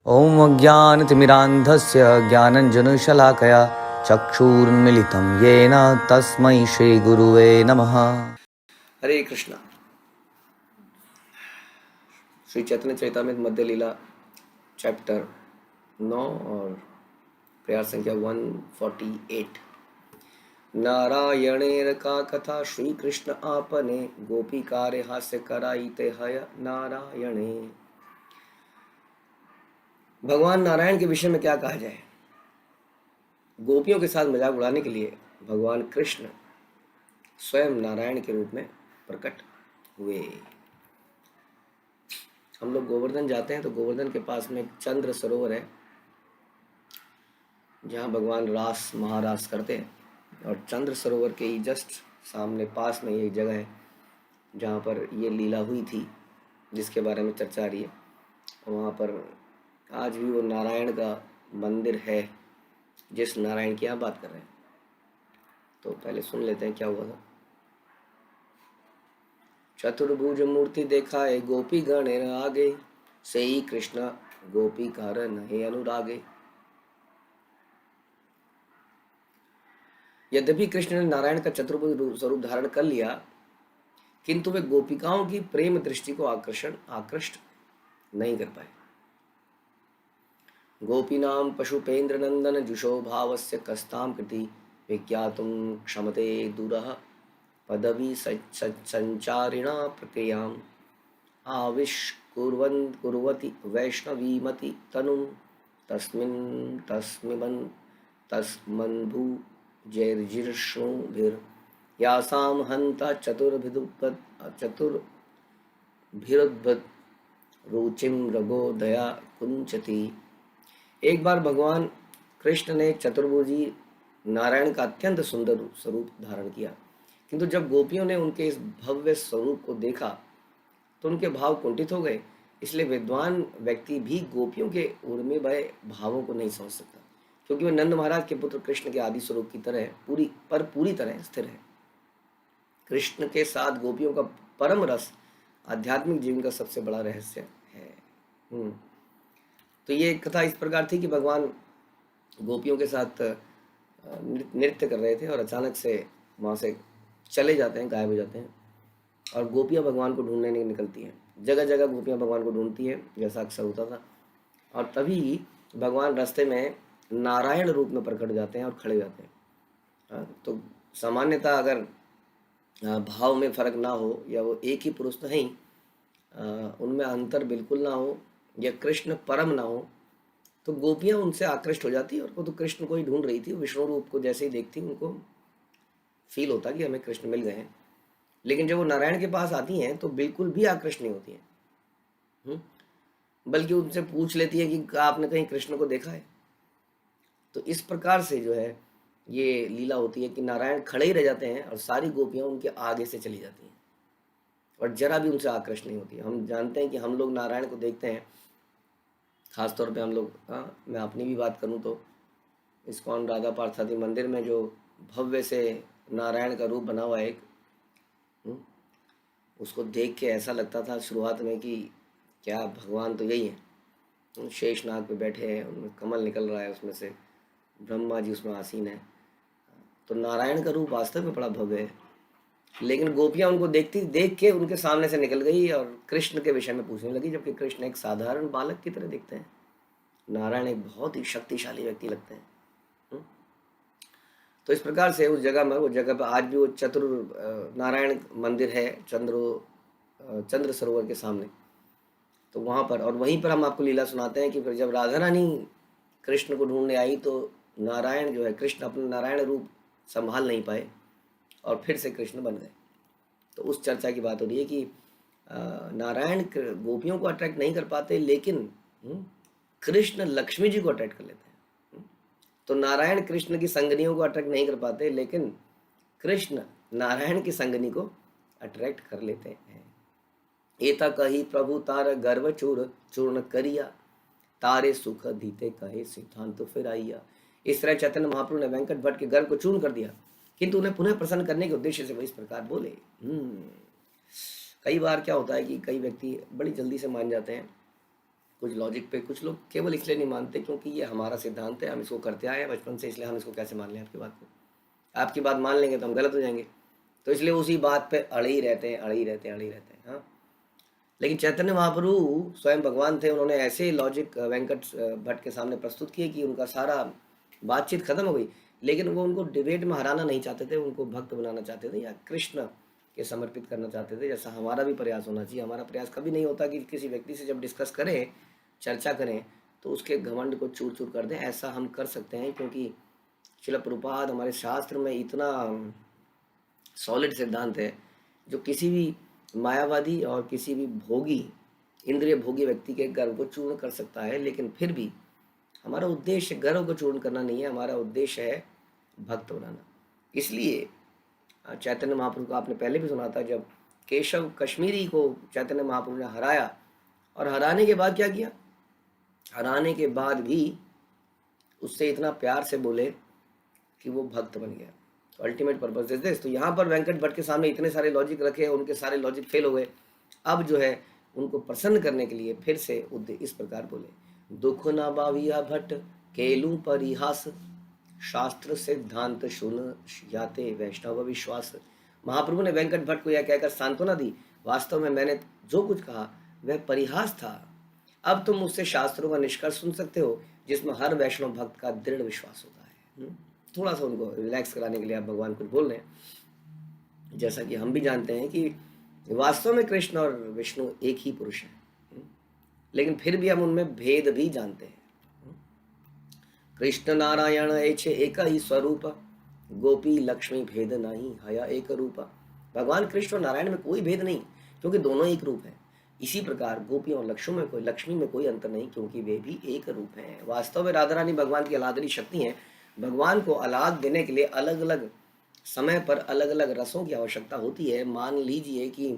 ॐ अज्ञानतिमिरान्धस्य ज्ञानञ्जनशलाकया चक्षुरुन्मिलितं येन तस्मै श्रीगुरुवे नमः। हरे कृष्णा। श्री चैतन्य चरितामृत मध्य लीला चैप्टर 9 और प्रयास संख्या 148। नारायणेर का कथा श्री कृष्ण आपने, गोपीकारे हास्य कराईते हय नारायणे। भगवान नारायण के विषय में क्या कहा जाए। गोपियों के साथ मजाक उड़ाने के लिए भगवान कृष्ण स्वयं नारायण के रूप में प्रकट हुए। हम लोग गोवर्धन जाते हैं तो गोवर्धन के पास में एक चंद्र सरोवर है जहाँ भगवान रास महारास करते हैं, और चंद्र सरोवर के ही जस्ट सामने पास में एक जगह है जहाँ पर ये लीला हुई थी जिसके बारे में चर्चा आ रही है। वहाँ पर आज भी वो नारायण का मंदिर है जिस नारायण की आप बात कर रहे हैं। तो पहले सुन लेते हैं क्या हुआ था। चतुर्भुज मूर्ति देखा है गोपी गणेर आगे, से ही कृष्ण गोपी कार नहे अनुरागे। यद्यपि कृष्ण ने नारायण का चतुर्भुज स्वरूप धारण कर लिया, किंतु वे गोपिकाओं की प्रेम दृष्टि को आकृष्ट नहीं कर पाए। गोपीनाम पशुपेन्द्र नंदन जुषो भावस्य कस्ताम कृति, विज्ञातुं क्षमते दूरः पदवी संचारिणा प्रक्रियाम् कुर्वती वैष्णवीमति तनुं तस्मन्भू जैर्जिष्णुभिर्यासां हन्ता चतुर्भिरुद्भद रुचिं रघोदया कुंचती। एक बार भगवान कृष्ण ने चतुर्भुजी नारायण का अत्यंत सुंदर स्वरूप धारण किया, किंतु जब गोपियों ने उनके इस भव्य स्वरूप को देखा तो उनके भाव कुंठित हो गए। इसलिए विद्वान व्यक्ति भी गोपियों के उर्मे भय भावों को नहीं समझ सकता, क्योंकि वे नंद महाराज के पुत्र कृष्ण के आदि स्वरूप की तरह पूरी तरह स्थिर है। कृष्ण के साथ गोपियों का परम रस आध्यात्मिक जीवन का सबसे बड़ा रहस्य है। तो ये कथा इस प्रकार थी कि भगवान गोपियों के साथ नृत्य कर रहे थे और अचानक से वहाँ से चले जाते हैं, गायब हो जाते हैं, और गोपियाँ भगवान को ढूंढने निकलती हैं। जगह जगह गोपियाँ भगवान को ढूंढती हैं जैसा अक्सर होता था, और तभी भगवान रास्ते में नारायण रूप में प्रकट जाते हैं और खड़े जाते हैं। तो सामान्यतः अगर भाव में फर्क ना हो या वो एक ही पुरुष तो नहीं, उनमें अंतर बिल्कुल ना हो या कृष्ण परम ना हो, तो गोपियाँ उनसे आकृष्ट हो जाती और वो तो कृष्ण को ही ढूंढ रही थी। विष्णु रूप को जैसे ही देखती उनको फील होता कि हमें कृष्ण मिल गए हैं। लेकिन जब वो नारायण के पास आती हैं तो बिल्कुल भी आकृष्ट नहीं होती हैं, बल्कि उनसे पूछ लेती है कि आपने कहीं कृष्ण को देखा है। तो इस प्रकार से जो है ये लीला होती है कि नारायण खड़े ही रह जाते हैं और सारी गोपियाँ उनके आगे से चली जाती हैं और जरा भी उनसे आकृष्ट नहीं होती। हम जानते हैं कि हम लोग नारायण को देखते हैं, खास तौर पे हम लोग, मैं अपनी भी बात करूं तो इस्कॉन राधा पार्थादी मंदिर में जो भव्य से नारायण का रूप बना हुआ है एक, उसको देख के ऐसा लगता था शुरुआत में कि क्या भगवान तो यही है, शेषनाग पे बैठे हैं, उनमें कमल निकल रहा है, उसमें से ब्रह्मा जी उसमें आसीन है। तो नारायण का रूप वास्तव में बड़ा भव्य है। लेकिन गोपियाँ उनको देख के उनके सामने से निकल गई और कृष्ण के विषय में पूछने लगी, जबकि कृष्ण एक साधारण बालक की तरह दिखते हैं, नारायण एक बहुत ही शक्तिशाली व्यक्ति लगते हैं। तो इस प्रकार से उस जगह में, वो जगह पर आज भी वो नारायण मंदिर है चंद्र सरोवर के सामने। तो वहाँ पर, और वहीं पर हम आपको लीला सुनाते हैं कि फिर जब राधा रानी कृष्ण को ढूंढने आई तो नारायण जो है, कृष्ण अपना नारायण रूप संभाल नहीं पाए और फिर से कृष्ण बन गए। तो उस चर्चा की बात हो रही है कि नारायण गोपियों को अट्रैक्ट नहीं कर पाते, लेकिन कृष्ण लक्ष्मी जी को अट्रैक्ट कर लेते हैं। तो नारायण कृष्ण की संगनियों को अट्रैक्ट नहीं कर पाते, लेकिन कृष्ण नारायण की संगनी को अट्रैक्ट कर लेते हैं। एता कही प्रभु तार गर्व चूर्ण करिया, तारे सुख धीते कहे सिद्धांत फिर आइया। इस तरह चैतन्य महाप्रभु ने वेंकट भट्ट के गर्व को चूर्ण कर दिया, किंतु उन्हें पुनः प्रसन्न करने के उद्देश्य से वो इस प्रकार बोले। कई बार क्या होता है कि कई व्यक्ति बड़ी जल्दी से मान जाते हैं कुछ लॉजिक पे, कुछ लोग केवल इसलिए नहीं मानते क्योंकि ये हमारा सिद्धांत है, हम इसको करते आए हैं बचपन से, इसलिए हम इसको कैसे मान लें आपकी बात को। आपकी बात मान लेंगे तो हम गलत हो जाएंगे, तो इसलिए उसी बात पे अड़े ही रहते हैं, अड़े ही रहते हैं, अड़े ही रहते हैं। हाँ, लेकिन चैतन्य महाप्रभु स्वयं भगवान थे, उन्होंने ऐसे लॉजिक वेंकट भट्ट के सामने प्रस्तुत किए कि उनका सारा बातचीत खत्म हो गई। लेकिन वो उनको डिबेट में हराना नहीं चाहते थे, उनको भक्त बनाना चाहते थे या कृष्ण के समर्पित करना चाहते थे, जैसा हमारा भी प्रयास होना चाहिए। हमारा प्रयास कभी नहीं होता कि किसी व्यक्ति से जब डिस्कस करें, चर्चा करें, तो उसके घमंड को चूर चूर कर दें। ऐसा हम कर सकते हैं क्योंकि शिला प्रभुपाद हमारे शास्त्र में इतना सॉलिड सिद्धांत है जो किसी भी मायावादी और किसी भी भोगी, इंद्रिय भोगी व्यक्ति के गर्व को चूर्ण कर सकता है। लेकिन फिर भी हमारा उद्देश्य गर्व को चूर्ण करना नहीं है, हमारा उद्देश्य है भक्त बनाना। इसलिए चैतन्य महाप्रभु को आपने पहले भी सुना था, जब केशव कश्मीरी को चैतन्य महाप्रभु ने हराया, और हराने के बाद क्या किया, हराने के बाद भी उससे इतना प्यार से बोले कि वो भक्त बन गया। तो अल्टीमेट पर्पज इज दिस। तो यहाँ पर वेंकट भट्ट के सामने इतने सारे लॉजिक रखे, उनके सारे लॉजिक फेल हो गए। अब जो है उनको प्रसन्न करने के लिए फिर से इस प्रकार बोले, दुख न बाविया भट्ट केलू परिहास, शास्त्र सिद्धांत सुन याते वैष्णव विश्वास। महाप्रभु ने वेंकट भट्ट को यह कहकर सांत्वना दी, वास्तव में मैंने जो कुछ कहा वह परिहास था। अब तुम मुझसे शास्त्रों का निष्कर्ष सुन सकते हो जिसमें हर वैष्णव भक्त का दृढ़ विश्वास होता है। थोड़ा सा उनको रिलैक्स कराने के लिए आप भगवान कुछ बोल रहे हैं, जैसा कि हम भी जानते हैं कि वास्तव में कृष्ण और विष्णु एक ही पुरुष है, लेकिन फिर भी हम उनमें भेद भी जानते हैं। कृष्ण नारायण एछे एक ही स्वरूप, गोपी लक्ष्मी भेद नहीं हया एक रूप। भगवान कृष्ण और नारायण में कोई भेद नहीं क्योंकि दोनों एक रूप है। इसी प्रकार गोपियों और लक्ष्मी में कोई अंतर नहीं क्योंकि वे भी एक रूप हैं। वास्तव में राधा रानी भगवान की अलादनी शक्ति है। भगवान को अलाद देने के लिए अलग अलग समय पर अलग अलग रसों की आवश्यकता होती है। मान लीजिए कि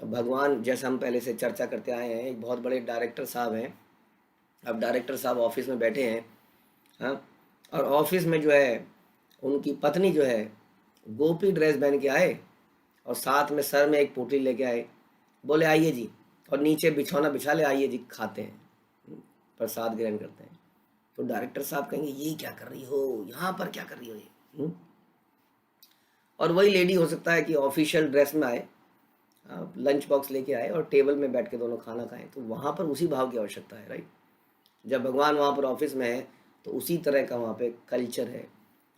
भगवान, जैसे हम पहले से चर्चा करते आए हैं, एक बहुत बड़े डायरेक्टर साहब हैं। अब डायरेक्टर साहब ऑफिस में बैठे हैं, हाँ, और ऑफिस में जो है उनकी पत्नी जो है गोपी ड्रेस पहन के आए और साथ में सर में एक पोटली लेके आए, बोले आइए जी, और नीचे बिछौना बिछा ले, आइए जी खाते हैं, प्रसाद ग्रहण करते हैं। तो डायरेक्टर साहब कहेंगे ये क्या कर रही हो, यहाँ पर क्या कर रही हो ये। और वही लेडी हो सकता है कि ऑफिशियल ड्रेस में आए, लंच बॉक्स लेके आए और टेबल में बैठ के दोनों खाना खाएं। तो वहाँ पर उसी भाव की आवश्यकता है, राइट। जब भगवान वहाँ पर ऑफिस में है तो उसी तरह का वहाँ पे कल्चर है,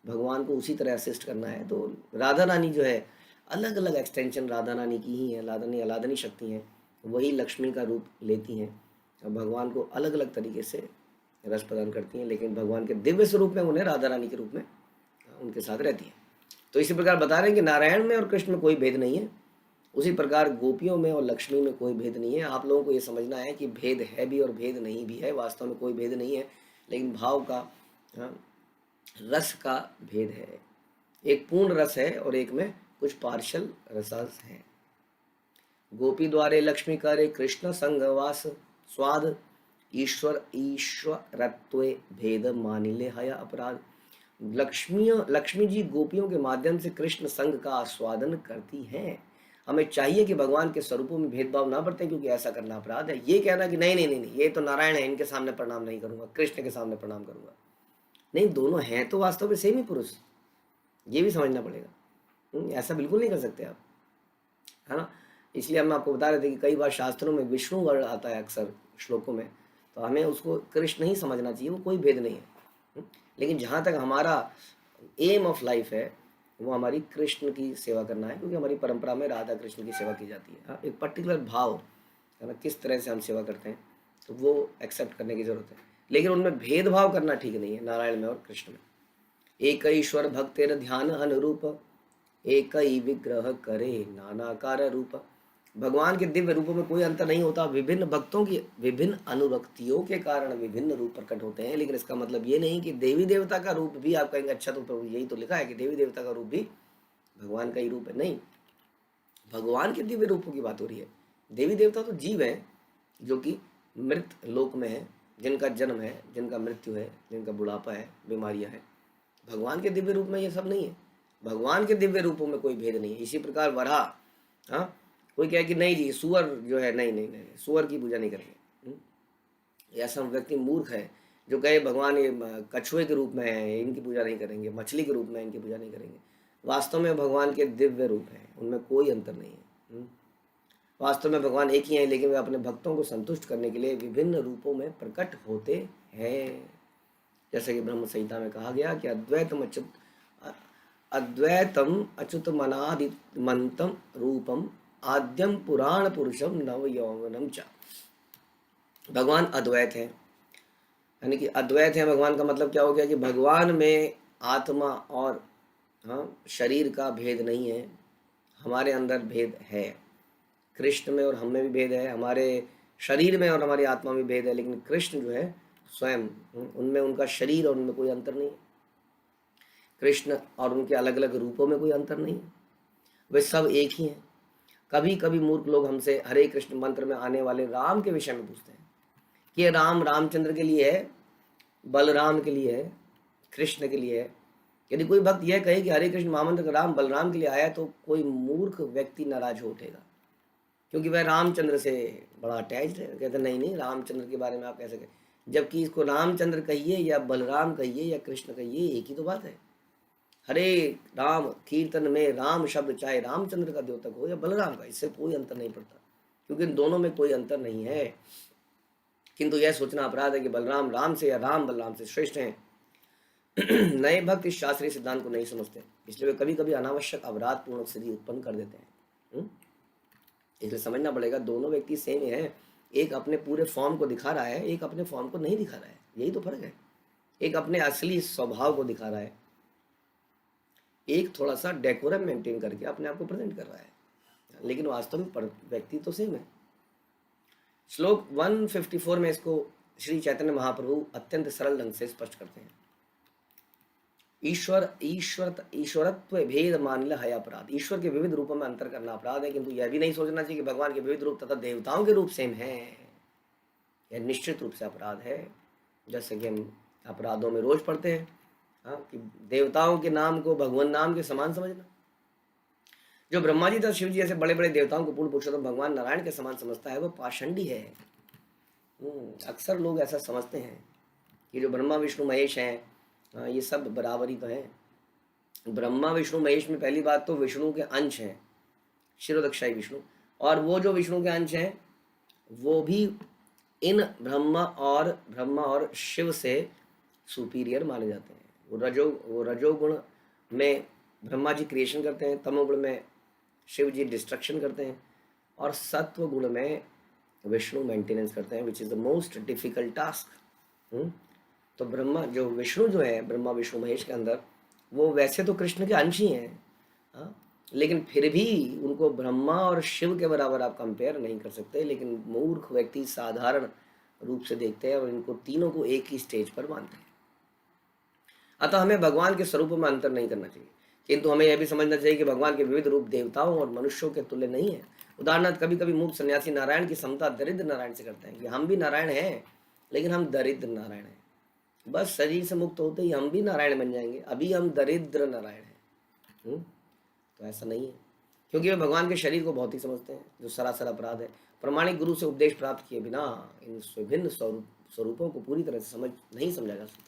भगवान को उसी तरह असिस्ट करना है। तो राधा रानी जो है अलग अलग एक्सटेंशन राधा रानी की ही है, अलादनी शक्ति हैं, वही लक्ष्मी का रूप लेती हैं और भगवान को अलग अलग तरीके से रस प्रदान करती हैं, लेकिन भगवान के दिव्य स्वरूप में उन्हें राधा रानी के रूप में उनके साथ रहती हैं। तो इसी प्रकार बता रहे हैं कि नारायण में और कृष्ण में कोई भेद नहीं है, उसी प्रकार गोपियों में और लक्ष्मी में कोई भेद नहीं है। आप लोगों को ये समझना है कि भेद है भी और भेद नहीं भी है। वास्तव में कोई भेद नहीं है, लेकिन भाव का, रस का भेद है। एक पूर्ण रस है और एक में कुछ पार्शल रसास है। गोपी द्वारे लक्ष्मी करे कृष्ण संगवास, स्वाद ईश्वरत्वे भेद मानिले हया अपराध। लक्ष्मी जी गोपियों के माध्यम से कृष्ण संग का आस्वादन करती हैं। हमें चाहिए कि भगवान के स्वरूपों में भेदभाव ना बरतें, क्योंकि ऐसा करना अपराध है। ये कहना कि नहीं नहीं नहीं नहीं ये तो नारायण है, इनके सामने प्रणाम नहीं करूंगा, कृष्ण के सामने प्रणाम करूंगा, नहीं, दोनों हैं तो वास्तव में सेम ही पुरुष, ये भी समझना पड़ेगा। ऐसा बिल्कुल नहीं कर सकते आप, है ना। इसलिए हम आपको बता रहे थे कि कई बार शास्त्रों में विष्णु वर्ण आता है अक्सर श्लोकों में, तो हमें उसको कृष्ण ही समझना चाहिए, वो कोई भेद नहीं है। लेकिन जहाँ तक हमारा एम ऑफ लाइफ है वो हमारी कृष्ण की सेवा करना है, क्योंकि हमारी परंपरा में राधा कृष्ण की सेवा की जाती है। हाँ, एक पर्टिकुलर भाव है ना, किस तरह से हम सेवा करते हैं, तो वो एक्सेप्ट करने की जरूरत है। लेकिन उनमें भेदभाव करना ठीक नहीं है, नारायण में और कृष्ण में। एक ईश्वर भक्तेर ध्यान अनुरूप, एक ही विग्रह करे नानाकार रूप। भगवान के दिव्य रूपों में कोई अंतर नहीं होता। विभिन्न भक्तों की विभिन्न अनुरक्तियों के कारण विभिन्न रूप प्रकट होते हैं, लेकिन इसका मतलब ये नहीं कि देवी देवता का रूप भी आप कहेंगे अच्छा तो प्रभु यही तो लिखा है कि देवी देवता का रूप भी भगवान का ही रूप है। नहीं, भगवान के दिव्य रूपों की बात हो रही है। देवी देवता तो जीव है जो कि मृत लोक में है, जिनका जन्म है, जिनका मृत्यु है, जिनका बुढ़ापा है, बीमारियां हैं। भगवान के दिव्य रूप में ये सब नहीं है। भगवान के दिव्य रूपों में कोई भेद नहीं है। इसी प्रकार वराह, हाँ, कोई कहे कि नहीं जी सुअर जो है, नहीं नहीं नहीं, सुअर की पूजा नहीं करेंगे, ऐसा व्यक्ति मूर्ख है जो कहे भगवान ये कछुए के रूप में है, इनकी पूजा नहीं करेंगे, मछली के रूप में इनकी पूजा नहीं करेंगे। वास्तव में भगवान के दिव्य रूप हैं, उनमें कोई अंतर नहीं है। वास्तव में भगवान एक ही हैं, लेकिन वे अपने भक्तों को संतुष्ट करने के लिए विभिन्न रूपों में प्रकट होते हैं। जैसे कि ब्रह्म संहिता में कहा गया कि अद्वैतम अच्युत मनादिमंतम रूपम आद्यम पुराण पुरुषम नव यौवनम च। भगवान अद्वैत है, यानी कि अद्वैत है भगवान का मतलब क्या हो गया कि भगवान में आत्मा और शरीर का भेद नहीं है, हमारे अंदर भेद है। कृष्ण में और हम में भी भेद है, हमारे शरीर में और हमारी आत्मा में भेद है, लेकिन कृष्ण जो है स्वयं, उनमें उनका शरीर और उनमें कोई अंतर नहीं है। कृष्ण और उनके अलग अलग रूपों में कोई अंतर नहीं है, वे सब एक ही हैं। कभी कभी मूर्ख लोग हमसे हरे कृष्ण मंत्र में आने वाले राम के विषय में पूछते हैं कि ये राम रामचंद्र के लिए है, बलराम के लिए है, कृष्ण के लिए है। यदि कोई भक्त यह कहे कि हरे कृष्ण महामंत्र का राम बलराम के लिए आया, तो कोई मूर्ख व्यक्ति नाराज हो उठेगा, क्योंकि वह रामचंद्र से बड़ा अटैच्ड है। कहते नहीं नहीं, रामचंद्र के बारे में आप कैसे कहें, जबकि इसको रामचंद्र कहिए या बलराम कहिए या कृष्ण कहिए, एक ही तो बात है। हरे राम कीर्तन में राम शब्द चाहे रामचंद्र का द्योतक हो या बलराम का, इससे कोई अंतर नहीं पड़ता, क्योंकि इन दोनों में कोई अंतर नहीं है। किंतु यह सोचना अपराध है कि बलराम राम से या राम बलराम से श्रेष्ठ हैं। नए भक्त इस शास्त्रीय सिद्धांत को नहीं समझते, इसलिए वे कभी कभी अनावश्यक अपराध पूर्ण स्थिति उत्पन्न कर देते हैं। इसलिए समझना पड़ेगा, दोनों व्यक्ति सेम है। एक अपने पूरे फॉर्म को दिखा रहा है, एक अपने फॉर्म को नहीं दिखा रहा है, यही तो फर्क है। एक अपने असली स्वभाव को दिखा रहा है, एक थोड़ा सा डेकोरम मेंटेन करके अपने आप को प्रेजेंट कर रहा है, लेकिन वास्तव में व्यक्ति तो सेम है। श्लोक 154 में इसको श्री चैतन्य महाप्रभु अत्यंत सरल ढंग से स्पष्ट करते हैं। ईश्वरत्व भेद मान है अपराध। ईश्वर के विविध रूपों में अंतर करना अपराध है, किंतु यह भी नहीं सोचना चाहिए कि भगवान के विविध रूप तथा देवताओं के रूप सेम है। यह निश्चित रूप से अपराध है। जैसे कि हम अपराधों में रोज पढ़ते हैं, कि देवताओं के नाम को भगवान नाम के समान समझना। जो ब्रह्मा जी तथा शिव जी जैसे बड़े बड़े देवताओं को पूर्ण पुरुषोत्तम भगवान नारायण के समान समझता है, वो पाषंडी है। अक्सर लोग ऐसा समझते हैं कि जो ब्रह्मा विष्णु महेश हैं, ये सब बराबर ही तो हैं। ब्रह्मा विष्णु महेश में पहली बात तो विष्णु के अंश हैं, शिरोदक्षाई विष्णु, और वो जो विष्णु के अंश हैं वो भी इन ब्रह्मा और शिव से सुपीरियर माने जाते हैं। वो रजोगुण में ब्रह्मा जी क्रिएशन करते हैं, तमोगुण में शिव जी डिस्ट्रक्शन करते हैं, और सत्व गुण में विष्णु मेंटेनेंस करते हैं, which is the most difficult task. तो जो विष्णु जो है ब्रह्मा विष्णु महेश के अंदर, वो वैसे तो कृष्ण के अंश ही हैं, लेकिन फिर भी उनको ब्रह्मा और शिव के बराबर आप कंपेयर नहीं कर सकते। लेकिन मूर्ख व्यक्ति साधारण रूप से देखते हैं और इनको तीनों को एक ही स्टेज पर मानते हैं। अतः हमें भगवान के स्वरूपों में अंतर नहीं करना चाहिए, किंतु हमें यह भी समझना चाहिए कि भगवान के विविध रूप देवताओं और मनुष्यों के तुल्य नहीं है। उदाहरणार्थ, कभी कभी मूर्ख सन्यासी नारायण की समता दरिद्र नारायण से करते हैं कि हम भी नारायण हैं, लेकिन हम दरिद्र नारायण हैं। बस शरीर से मुक्त होते ही हम भी नारायण बन जाएंगे, अभी हम दरिद्र नारायण हैं। तो ऐसा नहीं है, क्योंकि वे भगवान के शरीर को बहुत ही समझते हैं, जो सरासर अपराध है। प्रमाणिक गुरु से उपदेश प्राप्त किए बिना इन विभिन्न स्वरूपों को पूरी तरह से नहीं समझा जा सकता।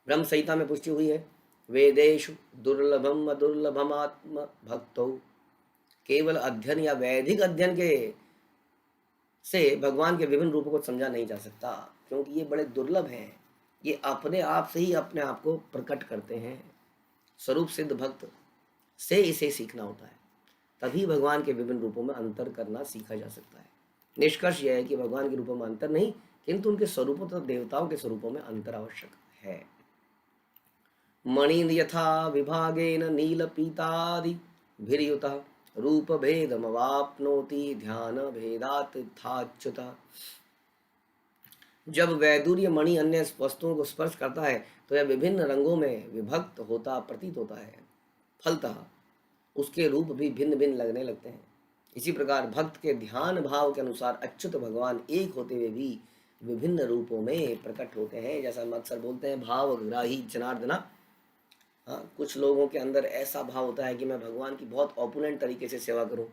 ब्रह्म संहिता में पुष्टि हुई है, वेदेषु दुर्लभम अदुर्लभम आत्म भक्तौ। केवल अध्ययन या वैदिक अध्ययन के से भगवान के विभिन्न रूपों को समझा नहीं जा सकता, क्योंकि ये बड़े दुर्लभ हैं। ये अपने आप से ही अपने आप को प्रकट करते हैं। स्वरूप सिद्ध भक्त से इसे सीखना होता है, तभी भगवान के विभिन्न रूपों में अंतर करना सीखा जा सकता है। निष्कर्ष यह है कि भगवान के रूपों में अंतर नहीं, किंतु उनके स्वरूपों तथा देवताओं के स्वरूपों में अंतर आवश्यक है। मणि यथा विभागेन नील पीतादि भिर्युतः रूप भेदमवाप्नोति ध्यान भेदात् थाच्युतः। जब वैदुर्य मणि अन्य वस्तुओं को स्पर्श करता है तो यह विभिन्न रंगों में विभक्त होता प्रतीत होता है, फलतः उसके रूप भी भिन्न भिन्न लगने लगते हैं। इसी प्रकार भक्त के ध्यान भाव के अनुसार अच्युत भगवान एक होते हुए भी विभिन्न रूपों में प्रकट होते हैं। जैसा हम अक्सर बोलते हैं, भावग्राही जनार्दना। कुछ लोगों के अंदर ऐसा भाव होता है कि मैं भगवान की बहुत ऑपुलेंट तरीके से सेवा करूं।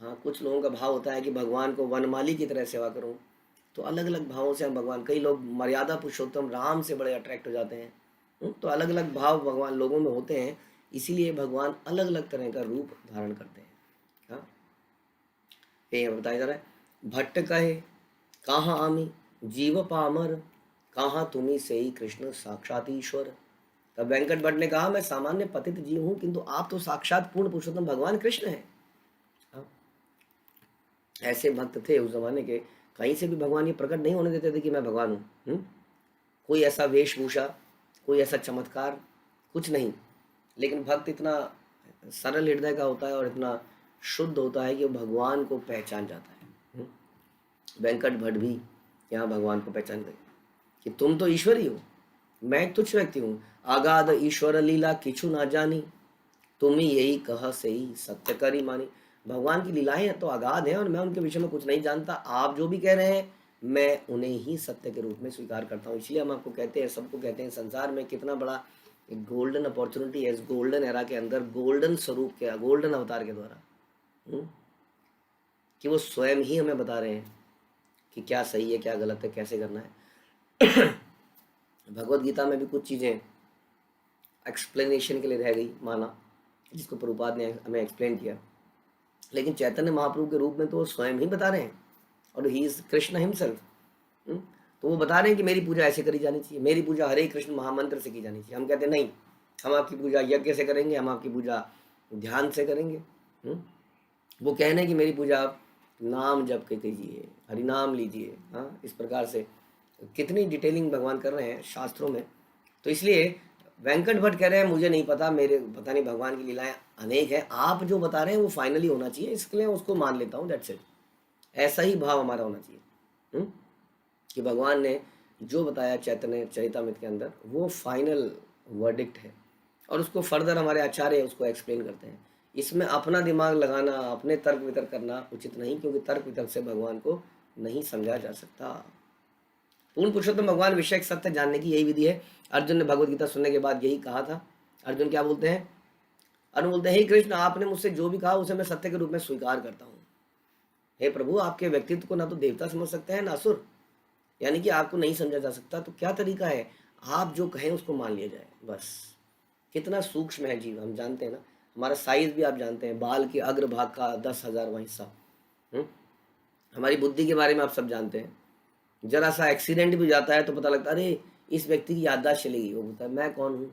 कुछ लोगों का भाव होता है कि भगवान को वनमाली की तरह सेवा करूं। तो अलग अलग भावों से हम भगवान, कई लोग मर्यादा पुरुषोत्तम राम से बड़े अट्रैक्ट हो जाते हैं। तो अलग अलग भाव भगवान लोगों में होते हैं, इसीलिए भगवान अलग अलग तरह का रूप धारण करते हैं। हाँ, ये बताया जा रहा है। भट्ट कहे कहाँ आमी जीव पामर, कहाँ तुम्ही से ही कृष्ण साक्षात ईश्वर। तब वेंकट भट्ट ने कहा, मैं सामान्य पतित जीव हूँ, किंतु आप तो साक्षात पूर्ण पुरुषोत्तम भगवान कृष्ण हैं। हाँ, ऐसे भक्त थे उस जमाने के, कहीं से भी भगवान ये प्रकट नहीं होने देते थे कि मैं भगवान हूँ। कोई ऐसा वेशभूषा, कोई ऐसा चमत्कार, कुछ नहीं। लेकिन भक्त इतना सरल हृदय का होता है और इतना शुद्ध होता है कि वो भगवान को पहचान जाता है। वेंकट भट्ट भी यहाँ भगवान को पहचान गए कि तुम तो ईश्वर ही हो, मैं एक तुच्छ व्यक्ति हूँ। आगाध ईश्वर लीला किछु ना जानी, तुम ही यही कह से ही सत्य करी मानी। भगवान की लीलाएं तो अगाध हैं और मैं उनके विषय में कुछ नहीं जानता। आप जो भी कह रहे हैं मैं उन्हें ही सत्य के रूप में स्वीकार करता हूँ। इसलिए हम आपको कहते हैं, सबको कहते हैं, संसार में कितना बड़ा एक गोल्डन अपॉर्चुनिटी है इस गोल्डन एरा के अंदर, गोल्डन स्वरूप के, गोल्डन अवतार के द्वारा, कि वो स्वयं ही हमें बता रहे हैं कि क्या सही है, क्या गलत है, कैसे करना है। भगवत गीता में भी कुछ चीज़ें एक्सप्लेनेशन के लिए रह गई माना, जिसको प्रभुपाद ने हमें एक्सप्लेन किया, लेकिन चैतन्य महाप्रभु के रूप में तो वो स्वयं ही बता रहे हैं, और ही इज कृष्ण हिमसेल्फ। तो वो बता रहे हैं कि मेरी पूजा ऐसे करी जानी चाहिए, मेरी पूजा हरे कृष्ण महामंत्र से की जानी चाहिए। हम कहते हैं नहीं, हम आपकी पूजा यज्ञ से करेंगे, हम आपकी पूजा ध्यान से करेंगे। वो कहने हैं कि मेरी पूजा आप नाम जप के कीजिए, हरिनाम लीजिए। हाँ, इस प्रकार से कितनी डिटेलिंग भगवान कर रहे हैं शास्त्रों में। तो इसलिए वेंकट भट्ट कह रहे हैं मुझे नहीं पता, मेरे पता नहीं, भगवान की लीलाएं अनेक हैं, आप जो बता रहे हैं वो फाइनली होना चाहिए, इसलिए उसको मान लेता हूँ, दैट्स इट। ऐसा ही भाव हमारा होना चाहिए कि भगवान ने जो बताया चैतन्य चरितामृत के अंदर वो फाइनल वर्डिक्ट है, और उसको फर्दर हमारे आचार्य उसको एक्सप्लेन करते हैं। इसमें अपना दिमाग लगाना, अपने तर्क वितर्क करना उचित नहीं, क्योंकि तर्क वितर्क से भगवान को नहीं समझा जा सकता। पूर्ण पुरुषोत्तम भगवान विषय सत्य जानने की यही विधि है। अर्जुन ने भगवत गीता सुनने के बाद यही कहा था। अर्जुन क्या बोलते हैं? अर्जुन बोलते हैं, हे कृष्ण, आपने मुझसे जो भी कहा उसे मैं सत्य के रूप में स्वीकार करता हूँ। हे प्रभु, आपके व्यक्तित्व को ना तो देवता समझ सकते हैं ना असुर, यानी कि आपको नहीं समझा जा सकता। तो क्या तरीका है? आप जो कहें उसको मान लिया जाए, बस। कितना सूक्ष्म है जीव, हम जानते हैं ना। हमारा साइज भी आप जानते हैं, बाल के अग्रभाग का 10,000वां हिस्सा। हमारी बुद्धि के बारे में आप सब जानते हैं। जरा सा एक्सीडेंट भी जाता है तो पता लगता है अरे इस व्यक्ति की याददाश्त चली गई। वो बोलता है मैं कौन हूँ,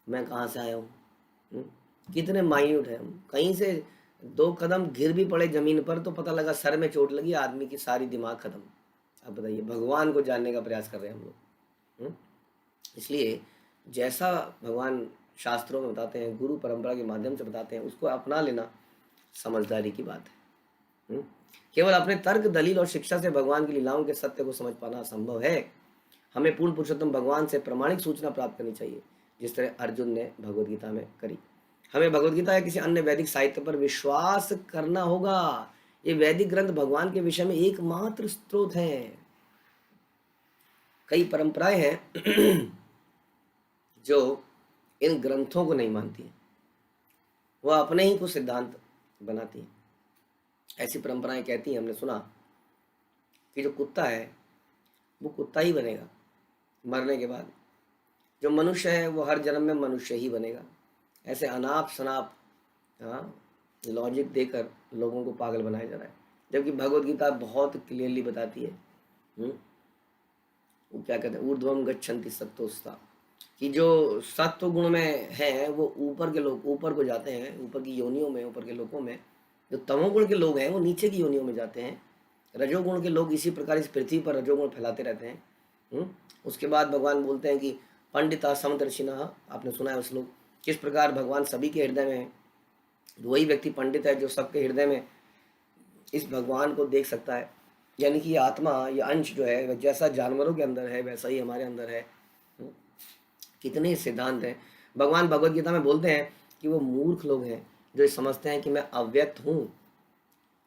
मैं कहाँ से आया हूँ। कितने माइन्यूट है हम। कहीं से 2 कदम गिर भी पड़े जमीन पर तो पता लगा सर में चोट लगी, आदमी की सारी दिमाग खत्म। अब बताइए, भगवान को जानने का प्रयास कर रहे हैं हम लोग। इसलिए जैसा भगवान शास्त्रों में बताते हैं, गुरु परंपरा के माध्यम से बताते हैं, उसको अपना लेना समझदारी की बात है। केवल अपने तर्क, दलील और शिक्षा से भगवान की लीलाओं के सत्य को समझ पाना असंभव है। हमें पूर्ण पुरुषोत्तम भगवान से प्रमाणिक सूचना प्राप्त करनी चाहिए, जिस तरह अर्जुन ने भगवद गीता में करी। हमें भगवद गीता या किसी अन्य वैदिक साहित्य पर विश्वास करना होगा। ये वैदिक ग्रंथ भगवान के विषय में एकमात्र स्रोत हैं। कई परंपराएं हैं जो इन ग्रंथों को नहीं मानती हैं, वह अपने ही कुछ सिद्धांत बनाती हैं। ऐसी परंपराएं कहती हैं, हमने सुना कि जो कुत्ता है वो कुत्ता ही बनेगा मरने के बाद, जो मनुष्य है वो हर जन्म में मनुष्य ही बनेगा। ऐसे अनाप शनाप लॉजिक देकर लोगों को पागल बनाया जा रहा है, जबकि भगवद गीता बहुत क्लियरली बताती है। वो क्या कहते हैं, ऊर्ध्वम गच्छन्ति सत्वोस्ता, कि जो सत्व गुण में है वो ऊपर के लोग ऊपर को जाते हैं, ऊपर की योनियों में, ऊपर के लोकों में। जो तमोगुण के लोग हैं वो नीचे की योनियों में जाते हैं। रजोगुण के लोग इसी प्रकार इस पृथ्वी पर रजोगुण फैलाते रहते हैं। उसके बाद भगवान बोलते हैं कि पंडिता समदर्शिना, आपने सुना है उस लोग, किस प्रकार भगवान सभी के हृदय में है। वही व्यक्ति पंडित है जो सबके हृदय में इस भगवान को देख सकता है। यानी कि ये आत्मा, ये अंश जो है जैसा जानवरों के अंदर है वैसा ही हमारे अंदर है। कितने सिद्धांत हैं। भगवान भगवद गीता में बोलते हैं कि वो मूर्ख लोग हैं जो समझते हैं कि मैं अव्यक्त हूँ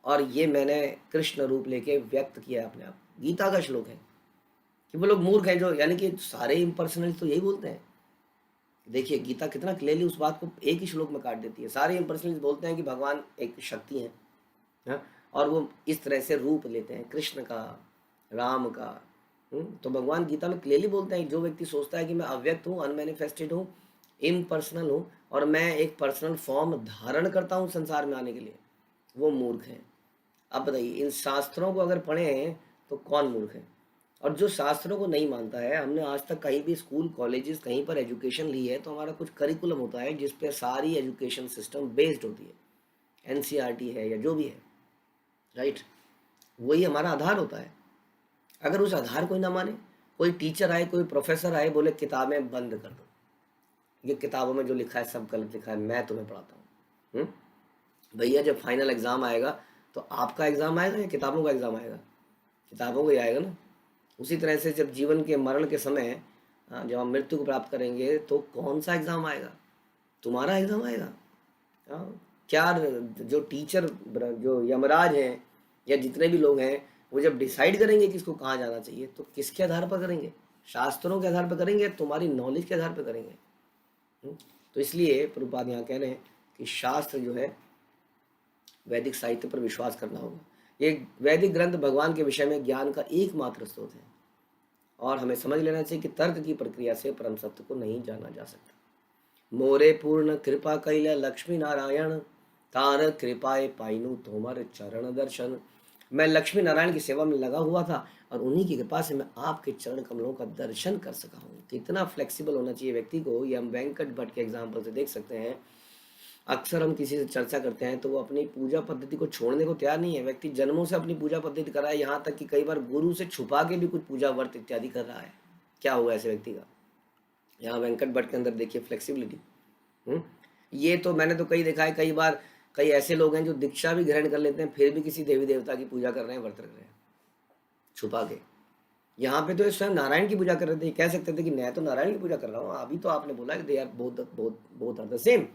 और ये मैंने कृष्ण रूप लेके व्यक्त किया है अपने आप। गीता का श्लोक है कि वो लोग मूर्ख हैं जो, यानी कि सारे इम्पर्सनलिस्ट तो यही बोलते हैं। देखिए गीता कितना क्लियरली उस बात को एक ही श्लोक में काट देती है। सारे इम्पर्सनलिस्ट बोलते हैं कि भगवान एक शक्ति है, और वो इस तरह से रूप लेते हैं, कृष्ण का राम का। तो भगवान गीता में क्लियरली बोलते हैं, जो व्यक्ति सोचता है कि मैं अव्यक्त हूँ, अनमैनिफेस्टेड हूँ, इम्पर्सनल हूँ और मैं एक पर्सनल फॉर्म धारण करता हूँ संसार में आने के लिए, वो मूर्ख है। अब बताइए, इन शास्त्रों को अगर पढ़े हैं तो कौन मूर्ख है? और जो शास्त्रों को नहीं मानता है, हमने आज तक कहीं भी स्कूल कॉलेजेस कहीं पर एजुकेशन ली है तो हमारा कुछ करिकुलम होता है जिस पे सारी एजुकेशन सिस्टम बेस्ड होती है, एनसीईआरटी है या जो भी है, राइट? वही हमारा आधार होता है। अगर उस आधार को ही ना माने, कोई टीचर आए, कोई प्रोफेसर आए, बोले किताबें बंद कर दो, ये किताबों में जो लिखा है सब गलत लिखा है, मैं तुम्हें पढ़ाता हूँ। भैया जब फाइनल एग्ज़ाम आएगा तो आपका एग्ज़ाम आएगा या किताबों का एग्ज़ाम आएगा? किताबों का ही आएगा ना। उसी तरह से जब जीवन के मरण के समय, जब हम मृत्यु को प्राप्त करेंगे तो कौन सा एग्ज़ाम आएगा? तुम्हारा एग्ज़ाम आएगा। हाँ, क्या जो टीचर, जो यमराज हैं या जितने भी लोग हैं, वो जब डिसाइड करेंगे कि इसको कहाँ जाना चाहिए तो किसके आधार पर करेंगे? शास्त्रों के आधार पर करेंगे, तुम्हारी नॉलेज के आधार पर करेंगे? तो इसलिए प्रभुपाद यहाँ कह रहे हैं कि शास्त्र जो है, वैदिक साहित्य पर विश्वास करना होगा। ये वैदिक ग्रंथ भगवान के विषय में ज्ञान का एकमात्र स्रोत है और हमें समझ लेना चाहिए कि तर्क की प्रक्रिया से परम सत्य को नहीं जाना जा सकता। मोरे पूर्ण कृपा कैला लक्ष्मी नारायण, तार कृपाए पाइनु तोमर चरण दर्शन। मैं लक्ष्मी नारायण की सेवा में लगा हुआ था और उन्हीं की कृपा से मैं आपके चरण कमलों का दर्शन कर सका हूँ। कितना फ्लेक्सिबल होना चाहिए व्यक्ति को, ये हम वेंकट भट्ट के एग्जाम्पल से देख सकते हैं। अक्सर हम किसी से चर्चा करते हैं तो वो अपनी पूजा पद्धति को छोड़ने को तैयार नहीं है। व्यक्ति जन्मों से अपनी पूजा पद्धति कर रहा है, यहाँ तक कि कई बार गुरु से छुपा के भी कुछ पूजा व्रत इत्यादि कर रहा है। क्या हुआ ऐसे व्यक्ति का? यहाँ वेंकट भट्ट के अंदर देखिए फ्लेक्सिबिलिटी। ये तो मैंने तो कई देखा है, कई बार कई ऐसे लोग हैं जो दीक्षा भी ग्रहण कर लेते हैं फिर भी किसी देवी देवता की पूजा कर रहे हैं, व्रत कर रहे हैं छुपा के। यहाँ पे तो ये स्वयं नारायण की पूजा कर रहे थे, कह सकते थे कि मैं तो नारायण की पूजा कर रहा हूँ, अभी तो आपने बोला कि they are both are the same.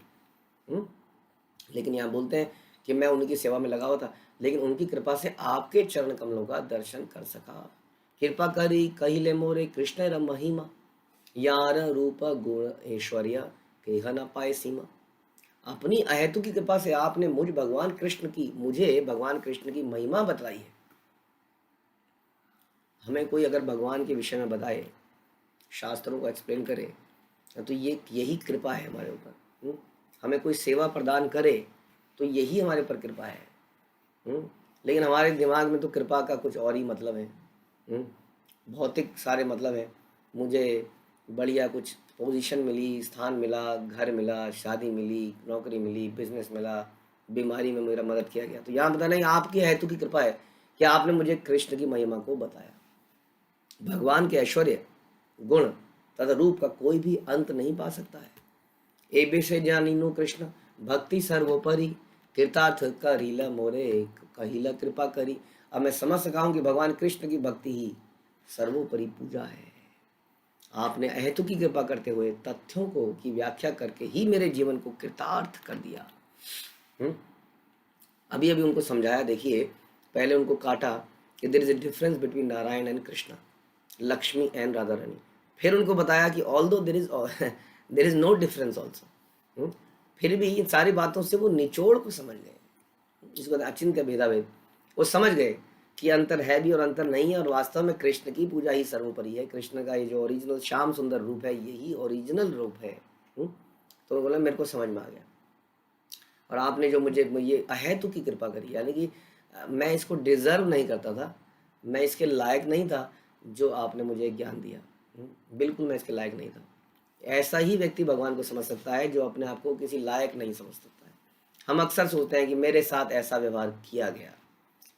लेकिन यहाँ बोलते हैं कि मैं उनकी सेवा में लगा हुआ था, लेकिन उनकी कृपा से आपके चरण कमलों का दर्शन कर सका। कृपा करी कहिले मोरे कृष्ण र महिमा, यार रूप गुण ऐश्वर्य केह न पाए सीमा। अपनी अहेतु की कृपा से आपने मुझे भगवान कृष्ण की महिमा बतलाई है। हमें कोई अगर भगवान के विषय में बताए, शास्त्रों को एक्सप्लेन करे, तो ये यही कृपा है हमारे ऊपर। हमें कोई सेवा प्रदान करे तो यही हमारे पर कृपा है। लेकिन हमारे दिमाग में तो कृपा का कुछ और ही मतलब है। भौतिक सारे मतलब हैं। मुझे बढ़िया कुछ पोजीशन मिली, स्थान मिला, घर मिला, शादी मिली, नौकरी मिली, बिजनेस मिला, बीमारी में मेरा मदद किया गया। तो यहाँ बता नहीं, आपकी हेतु की कृपा है कि आपने मुझे कृष्ण की महिमा को बताया। भगवान के ऐश्वर्य, गुण तथा रूप का कोई भी अंत नहीं पा सकता है। एबे से जानिनु कृष्ण भक्ति सर्वोपरि, कृतार्थ करिला मोरे कहिला कृपा करी। अब मैं समझ सका हूं कि भगवान कृष्ण की भक्ति ही सर्वोपरि पूजा है। आपने अहेतु की कृपा करते हुए तथ्यों को की व्याख्या करके ही मेरे जीवन को कृतार्थ कर दिया। अभी अभी उनको समझाया। देखिए, पहले उनको काटा कि there is a difference between Narayan and Krishna, Lakshmi and Radha Rani. फिर उनको बताया कि although there is no difference also. फिर भी इन सारी बातों से वो निचोड़ को समझ गए, जिसको अचिंत्य भेदाभेद, वो समझ गए कि अंतर है भी और अंतर नहीं है, और वास्तव में कृष्ण की पूजा ही सर्वोपरि है। कृष्ण का ये जो ओरिजिनल श्याम सुंदर रूप है, यही ओरिजिनल रूप है। तो बोला मेरे को समझ में आ गया, और आपने जो मुझे ये अहेतु की कृपा करी, यानी कि मैं इसको डिजर्व नहीं करता था, मैं इसके लायक नहीं था, जो आपने मुझे ज्ञान दिया। बिल्कुल मैं इसके लायक नहीं था। ऐसा ही व्यक्ति भगवान को समझ सकता है जो अपने आप को किसी लायक नहीं समझ सकता है। हम अक्सर सोचते हैं कि मेरे साथ ऐसा व्यवहार किया गया,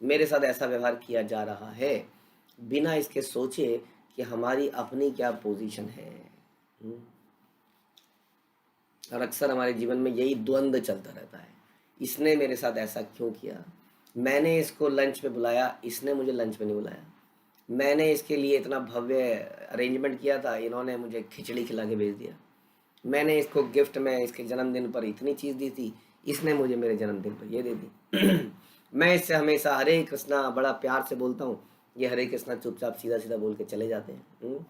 मेरे साथ ऐसा व्यवहार किया जा रहा है, बिना इसके सोचे कि हमारी अपनी क्या पोजीशन है। और अक्सर हमारे जीवन में यही द्वंद्व चलता रहता है, इसने मेरे साथ ऐसा क्यों किया, मैंने इसको लंच पे बुलाया, इसने मुझे लंच पे नहीं बुलाया, मैंने इसके लिए इतना भव्य अरेंजमेंट किया था, इन्होंने मुझे खिचड़ी खिला के भेज दिया, मैंने इसको गिफ्ट में इसके जन्मदिन पर इतनी चीज़ दी थी, इसने मुझे मेरे जन्मदिन पर ये दे दी। मैं इससे हमेशा हरे कृष्णा बड़ा प्यार से बोलता हूँ, ये हरे कृष्णा चुपचाप सीधा सीधा बोल के चले जाते हैं।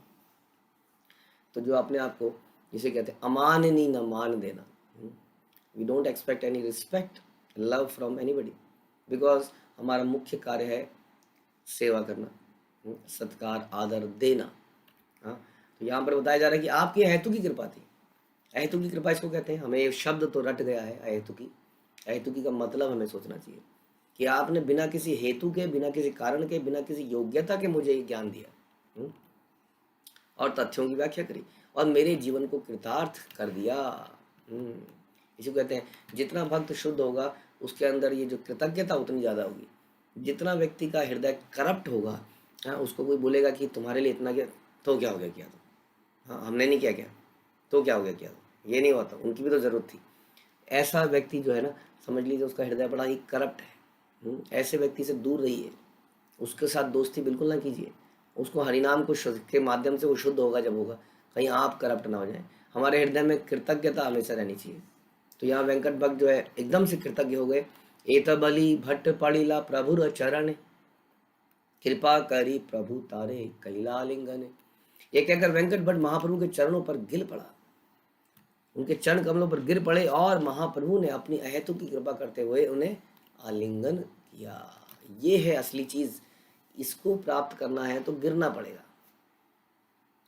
तो जो अपने आप को, जिसे कहते हैं अमाननीय न मान देना, we don't expect any respect love from anybody, because हमारा मुख्य कार्य है सेवा करना। सत्कार आदर देना। हाँ, तो यहाँ पर बताया जा रहा है कि आपकी अहेतु की कृपा थी। अहेतु की कृपा इसको कहते हैं। हमें ये शब्द तो रट गया है अहेतु की। अहेतु की का मतलब हमें सोचना चाहिए कि आपने बिना किसी हेतु के, बिना किसी कारण के, बिना किसी योग्यता के मुझे ये ज्ञान दिया, और तथ्यों की व्याख्या करी और मेरे जीवन को कृतार्थ कर दिया। इसी को कहते हैं, जितना भक्त शुद्ध होगा उसके अंदर ये जो कृतज्ञता उतनी ज़्यादा होगी। जितना व्यक्ति का हृदय करप्ट होगा, हाँ, उसको कोई बोलेगा कि तुम्हारे लिए इतना किया तो क्या हो गया, किया तो हाँ हमने नहीं किया, क्या तो क्या हो गया, किया तो ये नहीं होता, उनकी भी तो ज़रूरत थी। ऐसा व्यक्ति जो है ना, समझ लीजिए उसका हृदय बड़ा ही करप्ट है। ऐसे व्यक्ति से दूर रहिए, उसके साथ दोस्ती बिल्कुल ना कीजिए। उसको हरिनाम को के माध्यम से वो शुद्ध होगा जब होगा, कहीं आप करप्ट ना हो जाए। हमारे हृदय में कृतज्ञता हमेशा रहनी चाहिए। तो यहाँ वेंकट भक्त जो है एकदम से कृतज्ञ हो गए। एत बलि भट्ट पड़िला प्रभुर चरण, कृपा करी प्रभु तारे कैलालिंगन। ये कहकर वेंकट भट्ट महाप्रभु के चरणों पर गिर पड़ा, उनके चरण कमलों पर गिर पड़े और महाप्रभु ने अपनी अहेतु की कृपा करते हुए उन्हें आलिंगन किया। ये है असली चीज, इसको प्राप्त करना है तो गिरना पड़ेगा,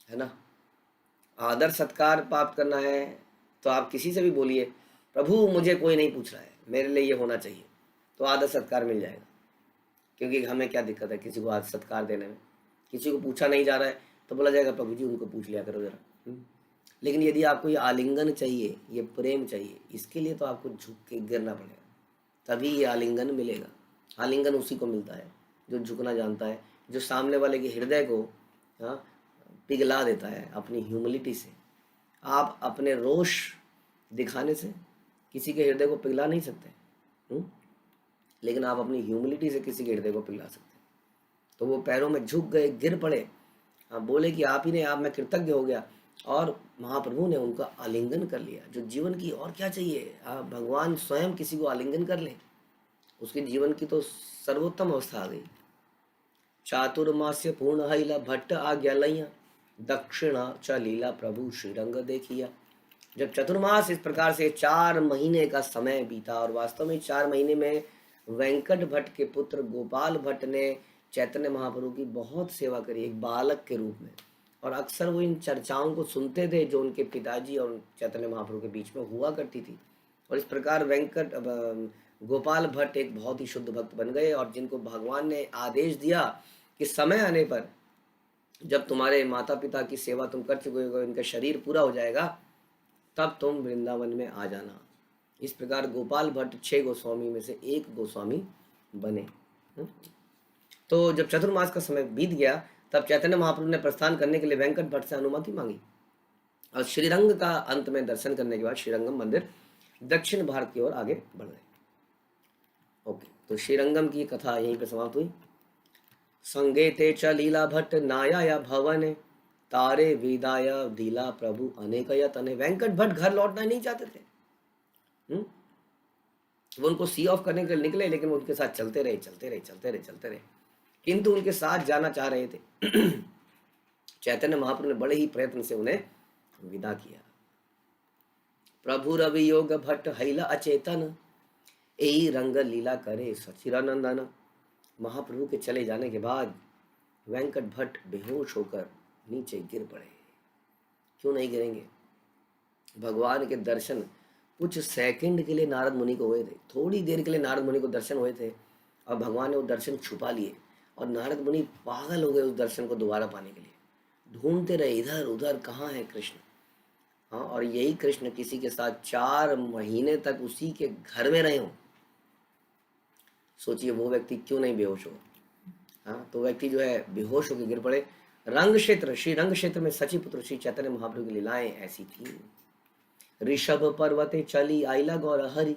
है ना। आदर सत्कार प्राप्त करना है तो आप किसी से भी बोलिए, प्रभु मुझे कोई नहीं पूछ रहा है, मेरे लिए ये होना चाहिए, तो आदर सत्कार मिल जाएगा। क्योंकि हमें क्या दिक्कत है किसी को आदर सत्कार देने में। किसी को पूछा नहीं जा रहा है तो बोला जाएगा प्रभु जी उनको पूछ लिया करो जरा। लेकिन यदि आपको ये आलिंगन चाहिए, ये प्रेम चाहिए, इसके लिए तो आपको झुक के गिरना पड़ेगा, तभी ये आलिंगन मिलेगा। आलिंगन उसी को मिलता है जो झुकना जानता है, जो सामने वाले के हृदय को, हाँ, पिघला देता है अपनी ह्यूमिलिटी से। आप अपने रोष दिखाने से किसी के हृदय को पिघला नहीं सकते, लेकिन आप अपनी ह्यूमिलिटी से किसी के हृदय को पिघला सकते हैं। तो वो पैरों में झुक गए, गिर पड़े, हाँ, बोले कि आप ही ने, आप, मैं कृतज्ञ हो गया, और महाप्रभु ने उनका आलिंगन कर लिया। जो जीवन की और क्या चाहिए, भगवान स्वयं किसी को आलिंगन कर ले, उसके जीवन की तो सर्वोत्तम अवस्था आ गई। चातुर्मास्य पूर्ण हिला भट्ट आज्ञा लैया, दक्षिणा च लीला प्रभु श्रीरंग देखिया। जब चतुर्मास इस प्रकार से 4 महीने का समय बीता, और वास्तव में 4 महीने में वेंकट भट्ट के पुत्र गोपाल भट्ट ने चैतन्य महाप्रभु की बहुत सेवा करी एक बालक के रूप में। और अक्सर वो इन चर्चाओं को सुनते थे जो उनके पिताजी और चैतन्य महाप्रभु के बीच में हुआ करती थी। और इस प्रकार गोपाल भट्ट एक बहुत ही शुद्ध भक्त बन गए, और जिनको भगवान ने आदेश दिया कि समय आने पर जब तुम्हारे माता पिता की सेवा तुम कर चुके हो, इनका शरीर पूरा हो जाएगा, तब तुम वृंदावन में आ जाना। इस प्रकार गोपाल भट्ट 6 गोस्वामी में से एक गोस्वामी बने। तो जब चतुर्मास का समय बीत गया, तब चैतन्य महाप्रभु ने प्रस्थान करने के लिए वेंकट भट्ट से अनुमति मांगी, और श्रीरंग का अंत में दर्शन करने के बाद श्रीरंगम मंदिर दक्षिण भारत की ओर आगे बढ़ गए। ओके, तो श्रीरंगम की कथा यहीं पे समाप्त हुई। संगे ते च लीला भट्ट नाया भवन, तारे विदाय दिला प्रभु अनेक यतने। वेंकट भट्ट घर लौटना नहीं चाहते थे। वो उनको सी ऑफ करने के लिए निकले, लेकिन वो उनके साथ चलते रहे, किंतु उनके साथ जाना चाह रहे थे। चैतन्य महाप्रभु ने बड़े ही प्रयत्न से उन्हें विदा किया। प्रभु रवि योग भट्ट हैला अचेतन, यही रंग लीला करे सचिरानंदन। महाप्रभु के चले जाने के बाद वेंकट भट्ट बेहोश होकर नीचे गिर पड़े। क्यों नहीं गिरेंगे? भगवान के दर्शन कुछ सेकंड के लिए नारद मुनि को हुए थे, थोड़ी देर के लिए नारद मुनि को दर्शन हुए थे, और भगवान ने वो दर्शन छुपा लिए, और नारद मुनि पागल हो गए उस दर्शन को दोबारा पाने के लिए, ढूंढते रहे इधर उधर, कहाँ है कृष्ण। हाँ, और यही कृष्ण किसी के साथ 4 महीने तक उसी के घर में रहे हों, सोचिए वो व्यक्ति क्यों नहीं बेहोश हो। हाँ, तो व्यक्ति जो है बेहोश होकर गिर पड़े। रंग क्षेत्र, श्री रंग क्षेत्र में सचिपुत्र श्री चैतन्य महाप्रभु की लीलाएं ऐसी थी। ऋषभ पर्वते चली आइला गौर हरि,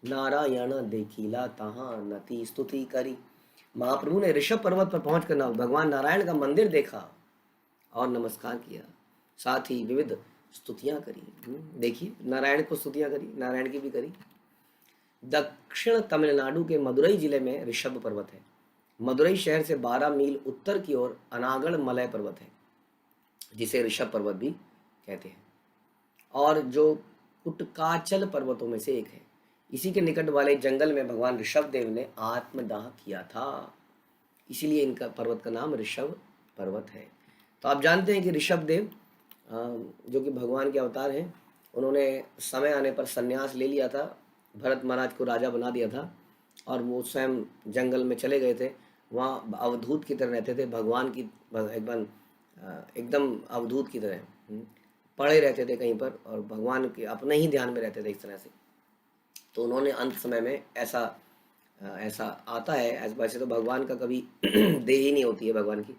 नारायण देखिला तहाँ नति स्तुति करी। महाप्रभु ने ऋषभ पर्वत पर पहुंचकर भगवान नारायण का मंदिर देखा और नमस्कार किया, साथ ही विविध स्तुतियां करी। देखिए, नारायण को स्तुतियां करी, नारायण की भी करी। दक्षिण तमिलनाडु के मदुरई जिले में ऋषभ पर्वत है। मदुरई शहर से 12 मील उत्तर की ओर अनागढ़ मलय पर्वत है, जिसे ऋषभ पर्वत भी कहते हैं, और जो कुटकाचल पर्वतों में से एक है। इसी के निकट वाले जंगल में भगवान ऋषभ देव ने आत्मदाह किया था। इसीलिए इनका पर्वत का नाम ऋषभ पर्वत है। तो आप जानते हैं कि ऋषभ देव जो कि भगवान के अवतार हैं, उन्होंने समय आने पर संन्यास ले लिया था, भरत महाराज को राजा बना दिया था और वो स्वयं जंगल में चले गए थे। वहाँ अवधूत की तरह रहते थे, भगवान की एकदम अवधूत की तरह पड़े रहते थे कहीं पर और भगवान के अपने ही ध्यान में रहते थे इस तरह से। तो उन्होंने अंत समय में ऐसा आता है, वैसे तो भगवान का कभी देह ही नहीं होती है भगवान की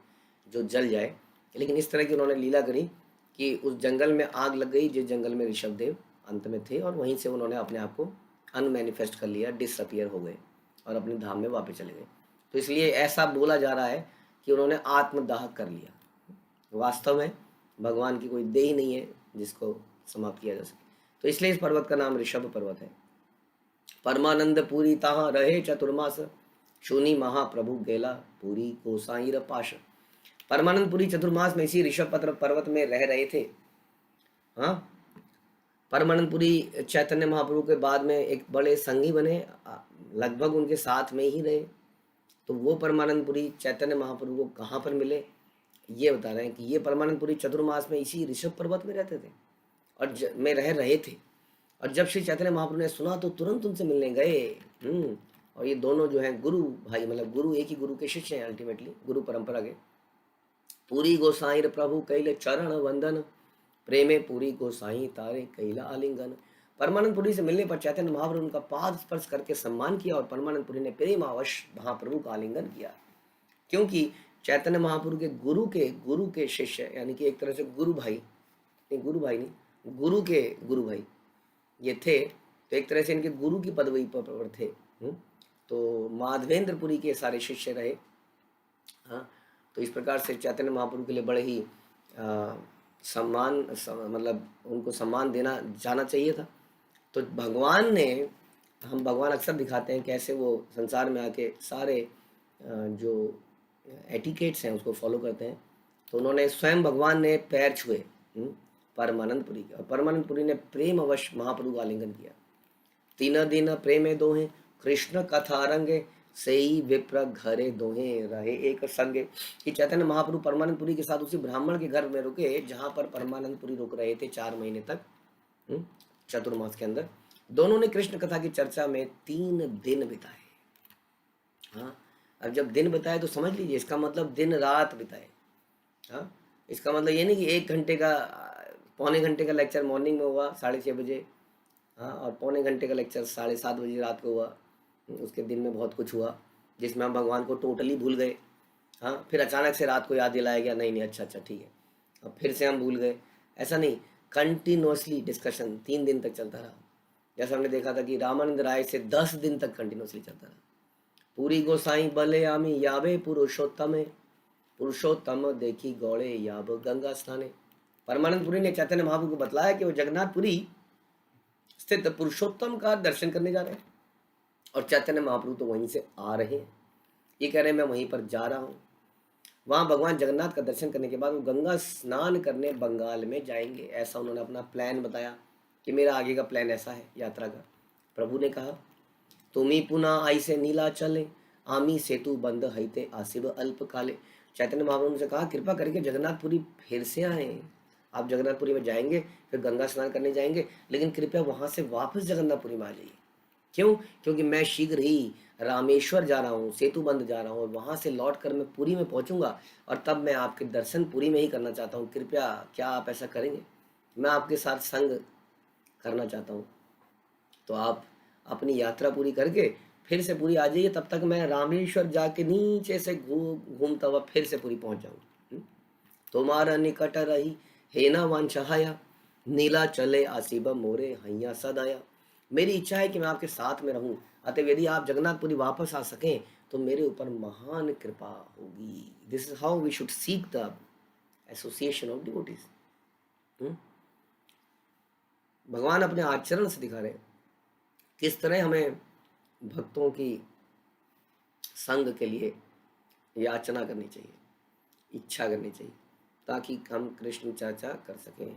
जो जल जाए, लेकिन इस तरह की उन्होंने लीला करी कि उस जंगल में आग लग गई जिस जंगल में ऋषभ देव अंत में थे, और वहीं से उन्होंने अपने आप को अनमैनिफेस्ट कर लिया, डिसअपियर हो गए और अपने धाम में वापस चले गए। तो इसलिए ऐसा बोला जा रहा है कि उन्होंने आत्मदाह कर लिया। वास्तव में भगवान की कोई देह नहीं है जिसको समाप्त किया जा सके। तो इसलिए इस पर्वत का नाम ऋषभ पर्वत है। परमानंद पूरी तहाँ रहे चतुर्मास, शूनी महाप्रभु गेला पूरी गोसाई पाश। परमानंद पुरी चतुर्मास में इसी ऋषभ पर्वत में रह रहे थे। हाँ, परमानंदपुरी चैतन्य महाप्रभु के बाद में एक बड़े संगी बने, लगभग उनके साथ में ही रहे। तो वो परमानंदपुरी चैतन्य महाप्रभु को कहाँ पर मिले, ये बता रहे हैं कि ये परमानंदपुरी चतुर्मास में इसी ऋषभ पर्वत में रहते थे और में रह रहे थे। और जब श्री चैतन्य महाप्रभु ने सुना तो तुरंत उनसे मिलने गए। और ये दोनों जो हैं गुरु भाई, मतलब गुरु एक ही गुरु के शिष्य हैं, अल्टीमेटली गुरु परंपरा के। पूरी गोसाई प्रभु कैले चरण वंदन, प्रेमे पूरी गोसाई तारे कैला आलिंगन। परमानंदपुरी से मिलने पर चैतन्य महाप्रभु उनका पाद स्पर्श करके सम्मान किया और परमानंदपुरी ने प्रेमावश महाप्रभु का आलिंगन किया, क्योंकि चैतन्य महाप्रभु के गुरु के शिष्य, यानी कि एक तरह से गुरु भाई नहीं, गुरु के गुरु भाई ये थे। तो एक तरह से इनके गुरु की पदवी पर थे। तो माधवेंद्रपुरी के सारे शिष्य रहे। हाँ, तो इस प्रकार से चैतन्य महाप्रभु के लिए बड़े ही मतलब उनको सम्मान देना जाना चाहिए था। तो भगवान अक्सर दिखाते हैं कैसे वो संसार में आके सारे जो एटिकेट्स हैं उसको फॉलो करते हैं। तो उन्होंने स्वयं भगवान ने पैर छुए परमानंदपुरी के, और परमानंदपुरी ने प्रेम अवश महाप्रभु का आलिंगन किया। तीन दिन प्रेमे दोहे कृष्ण कथा रंगे, सही विप्र घरे दोहे रहे एक संगे। कि चैतन्य महाप्रभु परमानंदपुरी के साथ उसी ब्राह्मण के घर में रुके जहाँ पर परमानंदपुरी रुक रहे थे 4 महीने तक चतुर्मास के अंदर। दोनों ने कृष्ण कथा की चर्चा में 3 दिन बिताए। हाँ, अब जब दिन बिताए तो समझ लीजिए इसका मतलब दिन रात बिताए। हाँ, इसका मतलब ये नहीं कि 1 घंटे का पौने घंटे का लेक्चर मॉर्निंग में हुआ 6:30 बजे, हाँ, और पौने घंटे का लेक्चर 7:30 बजे रात को हुआ। उसके दिन में बहुत कुछ हुआ जिसमें हम भगवान को टोटली भूल गए। हाँ, फिर अचानक से रात को याद दिलाया गया, नहीं अच्छा ठीक है, अब फिर से हम भूल गए। ऐसा नहीं, कंटिन्यूसली डिस्कशन 3 दिन तक चलता रहा। जैसा हमने देखा था कि रामानंद राय से 10 दिन तक कंटिन्यूसली चलता रहा। पूरी गोसाई बले आमी यावे पुरुषोत्तम देखी गौड़े याब गंगा स्नाने। परमानंदपुरी ने चैतन्य महाप्रभु को बतलाया कि वो जगन्नाथपुरी स्थित पुरुषोत्तम का दर्शन करने जा रहे हैं, और चैतन्य महाप्रभु तो वहीं से आ रहे हैं। ये कह रहे हैं मैं वहीं पर जा रहा हूँ। वहाँ भगवान जगन्नाथ का दर्शन करने के बाद वो गंगा स्नान करने बंगाल में जाएंगे। ऐसा उन्होंने अपना प्लान बताया कि मेरा आगे का प्लान ऐसा है यात्रा का। प्रभु ने कहा तुमी पुनः आई से नीला चले, आमी सेतु बंद हईते आसिब अल्प काले। चैतन्य महाप्रभु से कहा कृपा करके जगन्नाथपुरी फिर से आए। आप जगन्नाथपुरी में जाएंगे, फिर गंगा स्नान करने जाएंगे, लेकिन कृपया वहाँ से वापस जगन्नाथपुरी में आ जाइए। क्यों? क्योंकि मैं शीघ्र ही रामेश्वर जा रहा हूँ, सेतु बंद जा रहा हूँ, और वहाँ से लौट कर मैं पुरी में पहुँचूंगा, और तब मैं आपके दर्शन पुरी में ही करना चाहता हूँ। कृपया क्या आप ऐसा करेंगे? मैं आपके साथ संग करना चाहता हूँ। तो आप अपनी यात्रा पूरी करके फिर से पूरी आ जाइए, तब तक मैं रामेश्वर जाके नीचे से घूमता हुआ फिर से पूरी पहुँच जाऊँ। तुम्हारा निकट रही हे ना वांछाया, नीला चले आसिबा मोरे हैया सदाया। मेरी इच्छा है कि मैं आपके साथ में रहूं, अतः यदि आप जगन्नाथपुरी वापस आ सकें तो मेरे ऊपर महान कृपा होगी। This is how we should seek the association of devotees. भगवान अपने आचरण से दिखा रहे हैं किस तरह हमें भक्तों की संग के लिए याचना करनी चाहिए, इच्छा करनी चाहिए, ताकि हम कृष्ण चर्चा कर सकें।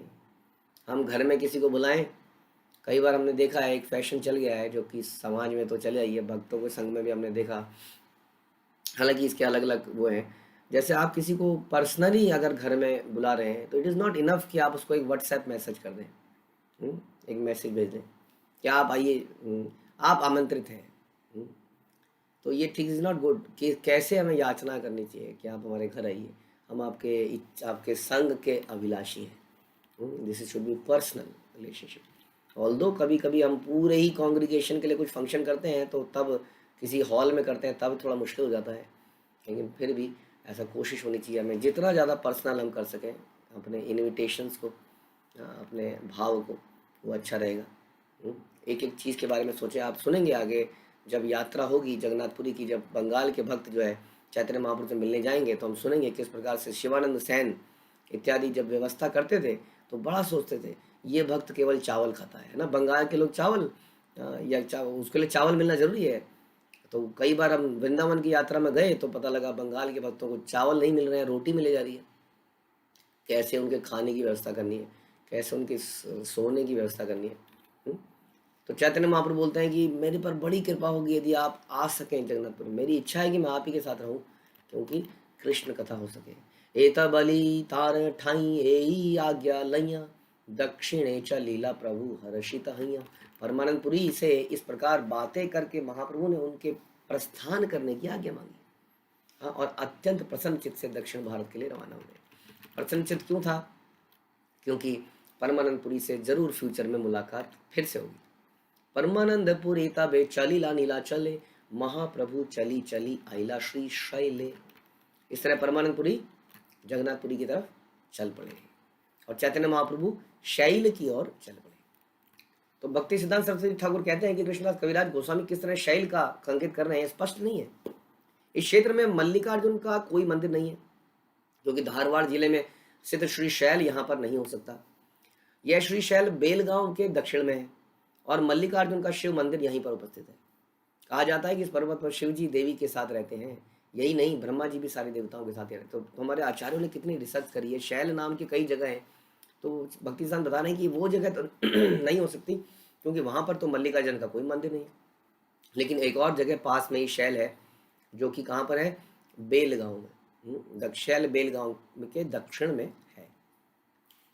हम घर में किसी को बुलाएं, कई बार हमने देखा है एक फैशन चल गया है जो कि समाज में तो चले आई है, भक्तों के संग में भी हमने देखा हालांकि इसके अलग अलग वो हैं। जैसे आप किसी को पर्सनली अगर घर में बुला रहे हैं तो इट इज़ नॉट इनफ कि आप उसको एक व्हाट्सएप मैसेज कर दें। एक मैसेज भेज दें कि आप आइए, आप आमंत्रित हैं। हम्म, तो ये थिंग इज़ नॉट गुड कि कैसे हमें याचना करनी चाहिए कि आप हमारे घर आइए, हम आपके संग के अभिलाषी हैं। This is should be personal relationship. Although कभी कभी हम पूरे ही कॉन्ग्रीगेशन के लिए कुछ फंक्शन करते हैं तो तब किसी हॉल में करते हैं तब थोड़ा मुश्किल हो जाता है, लेकिन फिर भी ऐसा कोशिश होनी चाहिए हमें जितना ज़्यादा पर्सनल हम कर सकें अपने इनविटेशंस को, अपने भाव को, वो अच्छा रहेगा। एक एक चीज़ के बारे में सोचें। आप सुनेंगे आगे जब यात्रा होगी जगन्नाथपुरी की, जब बंगाल के भक्त जो है चैतन्य महाप्रभु से मिलने जाएंगे तो हम सुनेंगे किस प्रकार से शिवानंद सेन इत्यादि जब व्यवस्था करते थे तो बड़ा सोचते थे ये भक्त केवल चावल खाता है ना, बंगाल के लोग चावल या चावल उसके लिए चावल मिलना जरूरी है। तो कई बार हम वृंदावन की यात्रा में गए तो पता लगा बंगाल के भक्तों को चावल नहीं मिल रहे हैं, रोटी मिले जा रही है। कैसे उनके खाने की व्यवस्था करनी है, कैसे उनके सोने की व्यवस्था करनी है। हम्म? तो चैतन्य महाप्रभु बोलते हैं कि मेरे पर बड़ी कृपा होगी यदि आप आ सकें जगन्नाथपुर, मेरी इच्छा है कि मैं आप ही के साथ रहूं क्योंकि कृष्ण कथा हो सके। एता बलि तार ठाई एई आज्ञा लैया, दक्षिणे च लीला प्रभु हर्षित हैया। परमानंदपुरी से इस प्रकार बातें करके महाप्रभु ने उनके प्रस्थान करने की आज्ञा मांगी। हाँ, और अत्यंत प्रसन्न चित्त से दक्षिण भारत के लिए रवाना हुए। प्रसन्न चित्त क्यों था? क्योंकि परमानंदपुरी से जरूर फ्यूचर में मुलाकात फिर से होगी। परमानंदपुरी तबे चलीला नीला चले, महाप्रभु चली चली आइला श्री शैले। इस तरह परमानंदपुरी जगन्नाथपुरी की तरफ चल पड़े और चैतन्य महाप्रभु शैल की ओर चल पड़े। तो भक्ति सिद्धांत सरस्वती ठाकुर कहते हैं कि कृष्णदास कविराज गोस्वामी किस तरह शैल का संकेत कर रहे हैं स्पष्ट नहीं है। इस क्षेत्र में मल्लिकार्जुन का कोई मंदिर नहीं है क्योंकि धारवाड़ जिले में स्थित श्री शैल यहाँ पर नहीं हो सकता। यह श्री शैल बेलगांव के दक्षिण में है और मल्लिकार्जुन का शिव मंदिर यहीं पर उपस्थित है। कहा जाता है कि इस पर्वत पर शिव जी देवी के साथ रहते हैं। यही नहीं, ब्रह्मा जी भी सारे देवताओं के साथ ही रहते। तो हमारे आचार्यों ने कितनी रिसर्च करी है, शैल नाम की कई जगह हैं। तो भक्ति सिद्धांत बता रहे हैं कि वो जगह तो नहीं हो सकती क्योंकि वहाँ पर तो मल्लिकार्जुन का कोई मंदिर नहीं है। लेकिन एक और जगह पास में ही शैल है जो कि कहाँ पर है, बेलगांव में। शैल बेलगांव के दक्षिण में है,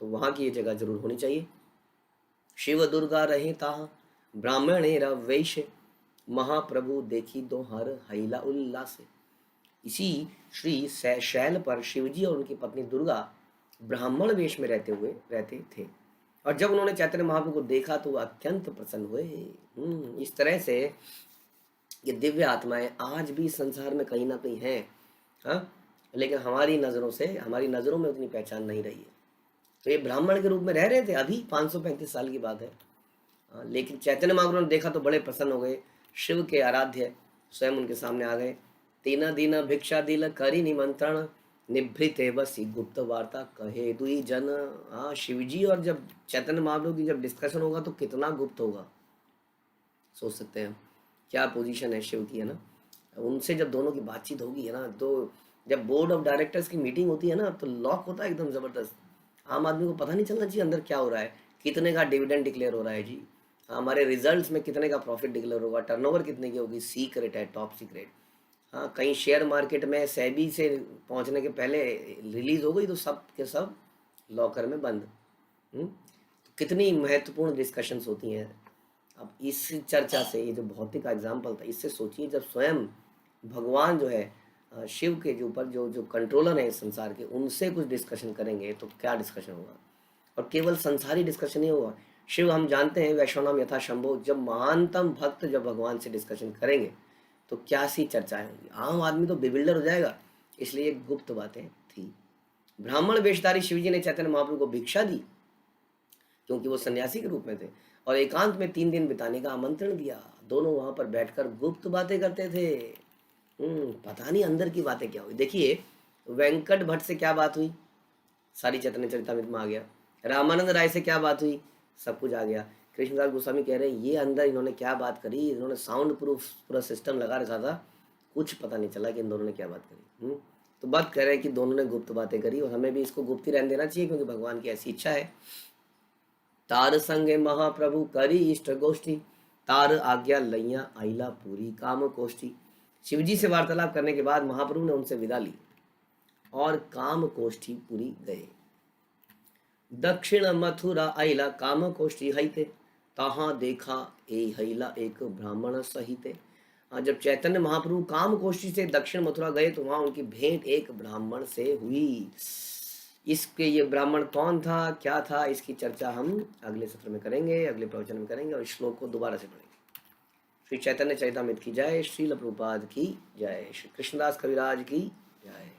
तो वहाँ की ये जगह जरूर होनी चाहिए। शिव दुर्गा रहे ताहा, ब्राह्मणे वैश्य, महाप्रभु देखी दोहर हैला उल्लास। इसी श्री शैल पर शिवजी और उनकी पत्नी दुर्गा ब्राह्मण वेश में रहते थे और जब उन्होंने चैतन्य महाप्रभु को देखा तो वह अत्यंत प्रसन्न हुए। इस तरह से ये दिव्य आत्माएं आज भी संसार में कहीं ना कहीं हैं, हाँ, लेकिन हमारी नज़रों में उतनी पहचान नहीं रही है। तो ये ब्राह्मण के रूप में रह रहे थे, अभी 535 साल की बात है। लेकिन चैतन्य महाप्रभु ने देखा तो बड़े प्रसन्न हो गए। शिव के आराध्य स्वयं उनके सामने आ गए। तीन दिन भिक्षा दिल करी निमंत्रण, निभृत बसी गुप्त वार्ता कहे दुई जन। हाँ, शिवजी और जब चैतन्य महाप्रभु की जब डिस्कशन होगा तो कितना गुप्त होगा, सोच सकते हैं क्या पोजीशन है शिव की, है ना। उनसे जब दोनों की बातचीत होगी, है ना, तो जब बोर्ड ऑफ डायरेक्टर्स की मीटिंग होती है ना तो लॉक होता है एकदम ज़बरदस्त। आम आदमी को पता नहीं चलना चाहिए अंदर क्या हो रहा है, कितने का डिविडेंड डिक्लेयर हो रहा है जी, हमारे रिजल्ट्स में कितने का प्रॉफिट डिक्लेयर होगा, टर्नओवर कितने की होगी, सीक्रेट है, टॉप सीक्रेट। हाँ, कहीं शेयर मार्केट में सेबी से पहुंचने के पहले रिलीज हो गई तो सब के सब लॉकर में बंद। तो कितनी महत्वपूर्ण डिस्कशंस होती हैं। अब इस चर्चा से, ये जो भौतिक का एग्जाम्पल था, इससे सोचिए जब स्वयं भगवान जो है शिव के जो ऊपर जो कंट्रोलर है इस संसार के, उनसे कुछ डिस्कशन करेंगे तो क्या डिस्कशन होगा। और केवल संसारी डिस्कशन नहीं होगा, शिव हम जानते हैं वैश्वनाम यथा शंभो, जब महानतम भक्त जब भगवान से डिस्कशन करेंगे तो क्या सी चर्चाएं होंगी, आम आदमी तो बिविल्डर हो जाएगा। इसलिए गुप्त बातें थी। ब्राह्मण वेशधारी शिवजी ने चैतन्य महाप्रभु को भिक्षा दी क्योंकि वो सन्यासी के रूप में थे और एकांत में 3 दिन बिताने का आमंत्रण दिया। दोनों वहां पर बैठकर गुप्त बातें करते थे। पता नहीं अंदर की बातें क्या हुई। देखिए वेंकट भट्ट से क्या बात हुई, सारी चैतन्य चरितामृत में आ गया। रामानंद राय से क्या बात हुई, सब कुछ आ गया। कृष्णदास गोस्वामी कह रहे हैं ये अंदर इन्होंने क्या बात करी, इन्होंने साउंड प्रूफ पूरा सिस्टम लगा रखा था, कुछ पता नहीं चला कि इन दोनों ने क्या बात करी। तो बात कह रहे हैं कि दोनों ने गुप्त बातें करी और हमें भी इसको गुप्त ही रहने देना चाहिए क्योंकि भगवान की ऐसी इच्छा है। तार संगे महाप्रभु करी इष्ट गोष्ठी, तार आज्ञा लैया आइला पूरी काम कोष्ठी। शिवजी से वार्तालाप करने के बाद महाप्रभु ने उनसे विदा ली और काम कोष्ठी पुरी गए। दक्षिण मथुरा आइला काम कोष्ठी हईते, तहाँ देखा ए हईला एक ब्राह्मण सहिते। जब चैतन्य महाप्रभु काम कोष्ठी से दक्षिण मथुरा गए तो वहां उनकी भेंट एक ब्राह्मण से हुई। इसके ये ब्राह्मण कौन था, क्या था, इसकी चर्चा हम अगले सत्र में करेंगे, अगले प्रवचन में करेंगे और श्लोक को दोबारा से पढ़ेंगे। श्री चैतन्य चरितामृत की जय, श्रील प्रभुपाद की जय, श्री कृष्णदास कविराज की जय।